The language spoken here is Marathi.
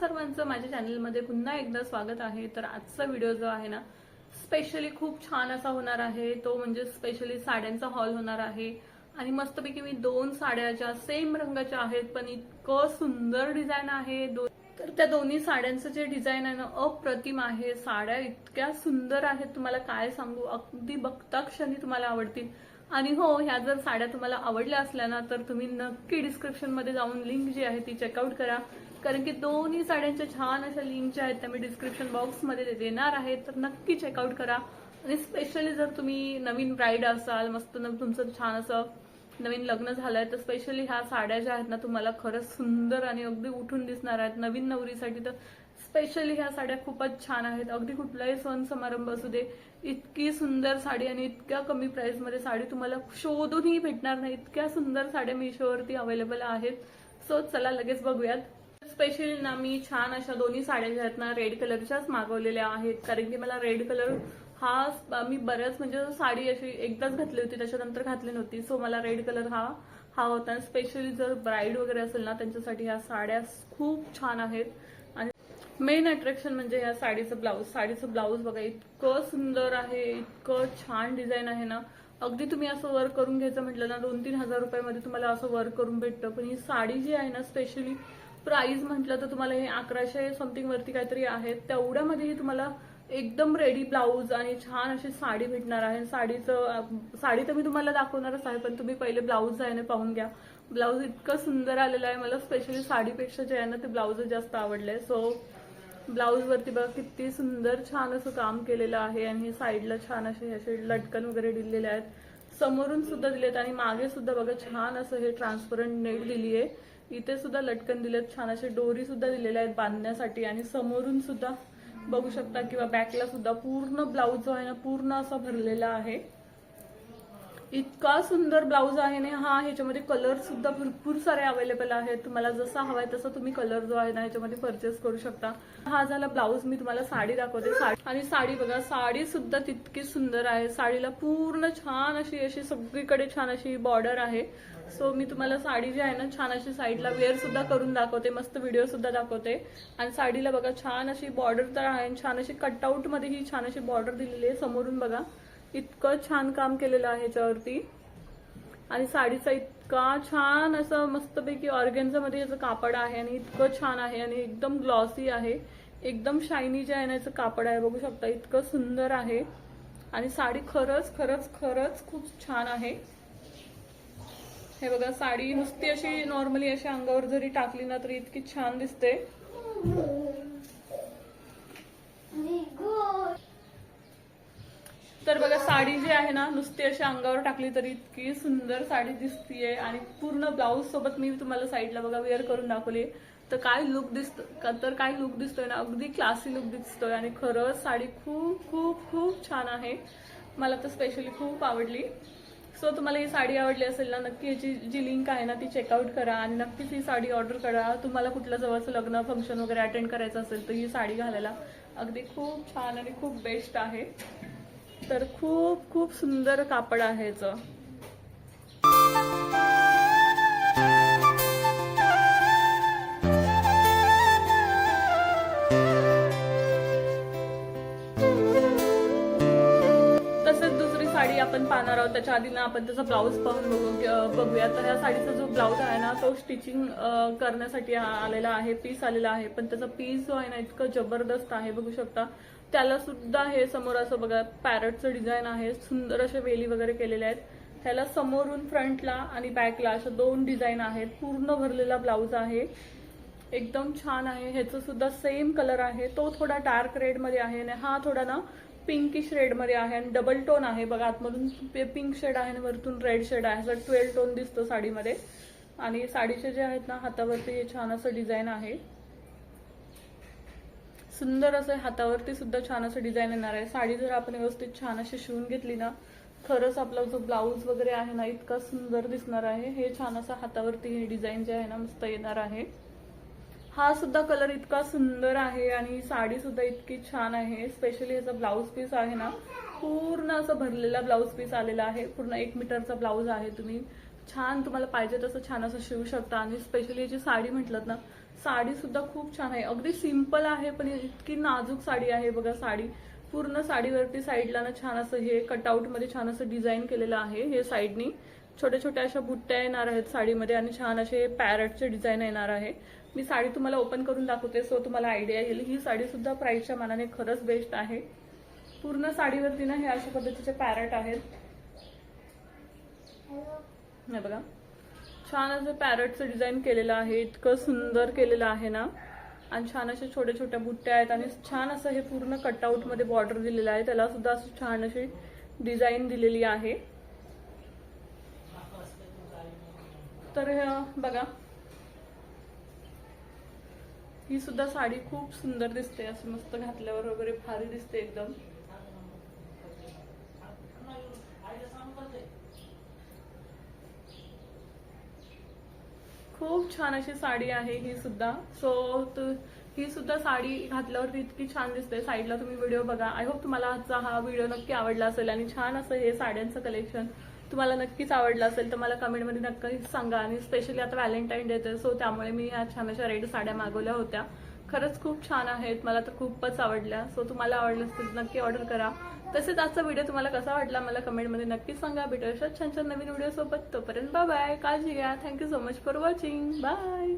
सर्वांचं माझ्या चॅनलमध्ये पुन्हा एकदा स्वागत आहे। तर आजचा व्हिडिओ जो आहे ना स्पेशली खूप छान असा होणार आहे। तो म्हणजे स्पेशली साड्यांचा हॉल होणार आहे आणि मस्तपैकी मी दोन साड्या ज्या सेम रंगाच्या आहेत पण इतकं सुंदर डिझाइन आहे। तर त्या दोन्ही साड्यांचं जे डिझाइन आहे ना अप्रतिम आहे। साड्या इतक्या सुंदर आहेत तुम्हाला काय सांगू, अगदी बघता क्षणी तुम्हाला आवडतील। आणि हो, ह्या जर साड्या तुम्हाला आवडल्या असल्या ना तर तुम्ही नक्की डिस्क्रिप्शन मध्ये जाऊन लिंक जी आहे ती चेकआउट करा, कारण की दोन्ही साड्यांच्या छान अशा लिंक ज्या आहेत त्या मी डिस्क्रिप्शन बॉक्स मध्ये देणार आहे, तर नक्की चेकआउट करा। आणि स्पेशली जर तुम्ही नवीन ब्राइड असाल, मस्त तुमचं छान असं नवीन लग्न झालंय, तर स्पेशली ह्या साड्या ज्या आहेत ना तुम्हाला खरंच सुंदर आणि अगदी उठून दिसणार आहेत। नवीन नवरीसाठी तर स्पेशली ह्या साड्या खूपच छान आहेत। अगदी कुठलाही सण समारंभ असू दे, इतकी सुंदर साडी आणि इतक्या कमी प्राइस मध्ये साडी तुम्हाला शोधूनही भेटणार नाही। इतक्या सुंदर साड्या मीशोवरती अवेलेबल आहेत। सो चला लगेच बघूयात। स्पेशली ना मी छान अशा दोन्ही साड्या ज्या आहेत ना रेड कलरच्याच मागवलेल्या आहेत, कारण की मला रेड कलर हा मी बऱ्याच म्हणजे साडी अशी एकदाच घातली होती, त्याच्यानंतर घातली नव्हती। सो मला रेड कलर हा होता। स्पेशली जर ब्राइड वगैरे असेल ना त्यांच्यासाठी ह्या साड्या खूप छान आहेत। आणि मेन अट्रॅक्शन म्हणजे या साडीचं ब्लाऊज बघा, इतकं सुंदर आहे, इतकं छान डिझाइन आहे ना। अगदी तुम्ही असं वर्क करून घ्यायचं म्हटलं ना 2-3 हजार रुपयामध्ये तुम्हाला असं वर्क करून भेटतं। पण ही साडी जी आहे ना स्पेशली प्राइस म्हटलं तर तुम्हाला हे 1100 समथिंग वरती काहीतरी आहे, तेवढ्यामध्येही तुम्हाला एकदम रेडी ब्लाऊज आणि छान अशी साडी भेटणार आहे। साडी तर मी तुम्हाला दाखवणारच आहे, पण तुम्ही पहिले ब्लाऊज आहे ना पाहून घ्या। ब्लाऊज इतकं सुंदर आलेलं आहे, मला स्पेशली साडीपेक्षा जे आहे ना ते ब्लाऊज जास्त आवडलंय। सो ब्लाऊज वरती बघा किती सुंदर छान असं काम केलेलं आहे आणि साईडला छान असे लटकन वगैरे दिलेले आहेत, समोरून सुद्धा दिलेत आणि मागे सुद्धा बघा छान असं हे ट्रान्सपरंट नेट दिली आहे। इथे सुद्धा लटकन दिलेत, छान असे डोरी सुद्धा दिलेले आहेत बांधण्यासाठी आणि समोरून सुद्धा बघू शकता किंवा बॅकला सुद्धा पूर्ण ब्लाऊज जो आहे ना पूर्ण असा भरलेला आहे। इतका सुंदर ब्लाऊज आहे ना हा। ह्याच्यामध्ये कलर सुद्धा भरपूर सारे अवेलेबल आहेत, तुम्हाला जसा हवाय तसा तुम्ही कलर जो आहे ना ह्याच्यामध्ये परचेस करू शकता। हा झाला ब्लाऊज। मी तुम्हाला साडी दाखवते। आणि साडी बघा, साडी सुद्धा तितकी सुंदर आहे। साडीला पूर्ण छान अशी सगळीकडे छान अशी बॉर्डर आहे। सो मी तुम्हाला साडी जी आहे ना छान अशी साईडला वेअर सुद्धा करून दाखवते, मस्त व्हिडिओ सुद्धा दाखवते। आणि साडीला बघा छान अशी बॉर्डर तर आहे, छान अशी कटआउट मध्ये ही छान अशी बॉर्डर दिलेली आहे। समोरून बघा इतकं छान काम केलेलं आहे ह्याच्यावरती आणि साडीचा इतका छान असं मस्तपैकी ऑर्गेन्झा मध्ये याचं कापड आहे आणि इतकं छान आहे आणि एकदम ग्लॉसी आहे, एकदम शायनी जे आहे ना याचं कापड आहे, बघू शकता इतकं सुंदर आहे। आणि साडी खरंच खरंच खरंच खूप छान आहे। हे बघा, साडी नुसती अशी नॉर्मली अशी अंगावर जरी टाकली ना तरी इतकी छान दिसते। तर बघा साडी जी आहे ना नुसती अशी अंगावर टाकली तरी इतकी सुंदर साडी दिसतीये आणि पूर्ण ब्लाऊज सोबत मी तुम्हाला साईडला बघा वेअर करून दाखवली, तर काय लुक दिसतोय ना, अगदी क्लासी लुक दिसतोय आणि खरंच साडी खूप खूप खूप छान आहे। मला तर स्पेशली खूप आवडली। सो तुम्हाला ही साडी आवडली असेल ना नक्की याची जी लिंक आहे ना ती चेकआउट करा आणि नक्कीच ही साडी ऑर्डर करा। तुम्हाला कुठलं जवळचं लग्न फंक्शन वगैरे अटेंड करायचं असेल तर ही साडी घालायला अगदी खूप छान आणि खूप बेस्ट आहे। तर खूप खूप सुंदर कापड आहे याचं। तसंच दुसरी साडी आपण पाहणार आहोत, त्याच्या आधी ना आपण त्याचा ब्लाऊज पाहून बघूया। तर ह्या साडीचा जो ब्लाऊज आहे ना तो स्टिचिंग करण्यासाठी आलेला आहे, पीस आलेला आहे, पण त्याचा पीस जो आहे ना इतकं जबरदस्त आहे, बघू शकता। त्याला सुद्धा हे समोर असं बघा पॅरटचं डिझाइन आहे, सुंदर असे वेली वगैरे केलेले आहेत। ह्याला समोरून फ्रंटला आणि बॅकला अशा दोन डिझाइन आहेत। पूर्ण भरलेला ब्लाऊज आहे, एकदम छान आहे। ह्याचं सुद्धा सेम कलर आहे, तो थोडा डार्क रेड मध्ये आहे आणि हा थोडा ना पिंकिश रेड मध्ये आहे आणि डबल टोन आहे बघा। आतमधून पिंक शेड आहे आणि वरतून रेड शेड आहे, असं 12 टोन दिसतो साडीमध्ये। आणि साडीचे जे आहेत ना हातावरती हे छान असं डिझाइन आहे, सुंदर असं हातावरती सुद्धा छान असं डिझाइन येणार आहे। साडी जर आपण व्यवस्थित छान अशी शिवून घेतली ना खरंच आपला जो ब्लाऊज वगैरे आहे ना इतका सुंदर दिसणार आहे। हे छान असं हातावरती हे डिझाइन जे आहे ना मस्त येणार आहे। हा सुद्धा कलर इतका सुंदर आहे आणि साडी सुद्धा इतकी छान आहे। स्पेशली याचा ब्लाऊज पीस आहे ना पूर्ण असं भरलेला ब्लाऊज पीस आलेला आहे, पूर्ण 1 मीटरचा ब्लाऊज आहे। तुम्ही छान तुम्हाला पाहिजे तसं छान असं शिवू शकता. आणि स्पेशली याची साडी म्हटलं ना, साडी सुद्धा खूप छान आहे. अगदी सिंपल आहे पण इतकी नाजूक साडी आहे बघा. साडी पूर्ण साडीवरती साईडला ना छान असं हे कटआउट मध्ये छान असं डिझाईन केलेलं आहे. हे साईडनी छोट्या छोट्या अशा बुट्ट्या येणार आहेत साडीमध्ये आणि छान असे पॅरटचे डिझाईन येणार आहे. मी साडी तुम्हाला ओपन करून दाखवते सो तुम्हाला आयडिया येईल. ही साडी सुद्धा प्राइसच्या मानाने खरंच बेस्ट आहे. पूर्ण साडीवरती ना हे अशा पद्धतीचे पॅरट आहेत. हे बघा छान असं पॅरटचं डिझाईन केलेलं आहे. इतकं सुंदर केलेलं आहे ना. आणि छान अशा छोट्या छोट्या बुट्ट्या आहेत आणि छान असं हे पूर्ण कटआउट मध्ये बॉर्डर दिलेलं आहे. त्याला सुद्धा असं छान अशी डिझाईन दिलेली आहे. तर बघा ही सुद्धा साडी खूप सुंदर दिसते. असं मस्त घातल्यावर वगैरे भारी दिसते एकदम. खूप छान अशी साडी आहे ही सुद्धा. सो ही सुद्धा साडी घातल्यावरती इतकी छान दिसते. साईडला तुम्ही व्हिडिओ बघा. आय होप तुम्हाला आजचा हा व्हिडिओ नक्की आवडला असेल आणि छान असं हे साड्यांचं कलेक्शन तुम्हाला नक्कीच आवडलं असेल तर मला कमेंटमध्ये नक्कीच सांगा. आणि स्पेशली आता व्हॅलेंटाईन डे आहे सो त्यामुळे मी ह्या छान अशा रेड साड्या मागवल्या होत्या. खरंच खूप छान आहेत. मला तर खूपच आवडल्या. सो तुम्हाला आवडलं असेल नक्की ऑर्डर करा. तसेच आजचा व्हिडिओ तुम्हाला कसा वाटला मला कमेंटमध्ये नक्कीच सांगा. भेटूया अशाच छान छान नवीन व्हिडिओ सोबत. तोपर्यंत बाय बाय. काळजी घ्या. Thank you so much for watching. Bye.